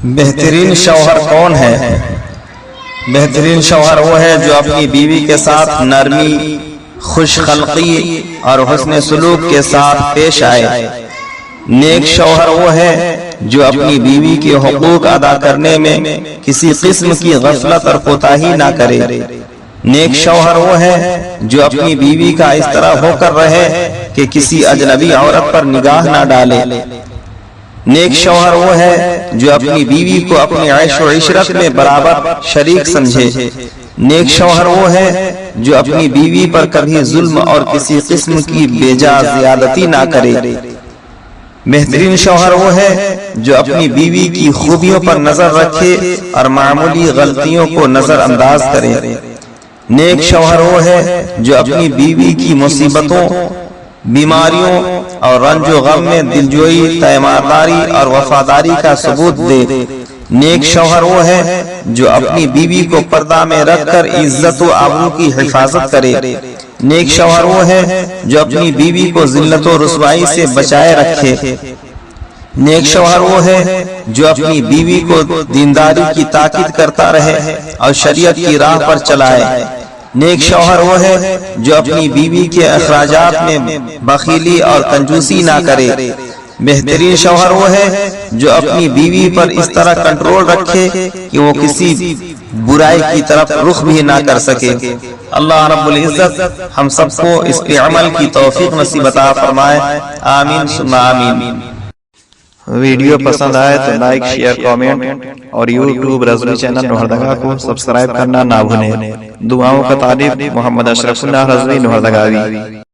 بہترین شوہر کون ہے؟ بہترین شوہر وہ ہے جو اپنی بیوی کے ساتھ نرمی، خوش خلقی اور حسن سلوک کے ساتھ پیش آئے۔ نیک شوہر وہ ہے جو اپنی بیوی کے حقوق ادا کرنے میں کسی قسم کی غفلت اور کوتاہی نہ کرے۔ نیک شوہر وہ ہے جو اپنی بیوی کا اس طرح ہو کر رہے کہ کسی اجنبی عورت پر نگاہ نہ ڈالے۔ نیک شوہر وہ ہے جو اپنی بیوی کو اپنی عیش و عشرت میں برابر شریک سمجھے۔ نیک شوہر وہ ہے جو اپنی بیوی پر کبھی ظلم اور کسی قسم کی بے جا زیادتی نہ کرے۔ بہترین شوہر وہ ہے جو اپنی بیوی کی خوبیوں پر نظر رکھے اور معمولی غلطیوں کو نظر انداز کرے۔ نیک شوہر وہ ہے جو اپنی بیوی کی مصیبتوں، بیماریوں اور رنج و غم میں دلجوئی، تیمارداری اور وفاداری کا ثبوت دے۔ نیک شوہر وہ ہے جو اپنی بیوی کو پردہ میں رکھ کر عزت و آبرو کی حفاظت کرے۔ نیک شوہر وہ ہے جو اپنی بیوی کو ذلت و رسوائی سے بچائے رکھے۔ نیک شوہر وہ ہے جو اپنی بیوی کو دینداری کی تاکید کرتا رہے اور شریعت کی راہ پر چلائے۔ نیک شوہر وہ ہے جو اپنی بیوی کے اخراجات میں بخیلی اور کنجوسی نہ کرے۔ بہترین شوہر وہ ہے جو اپنی بیوی پر اس طرح کنٹرول رکھے کہ وہ کسی برائی کی طرف رخ بھی نہ کر سکے۔ اللہ رب العزت ہم سب کو اس پہ عمل کی توفیق نصیب عطا فرمائے، آمین ثم آمین۔ ویڈیو پسند آئے تو لائک، شیئر، کامنٹ اور یوٹیوب رضوی چینل لوہردگا کو سبسکرائب کرنا نہ بھولیں۔ دعاؤں کا طالب محمد اشرف اللہ رضوی لوہردگاوی۔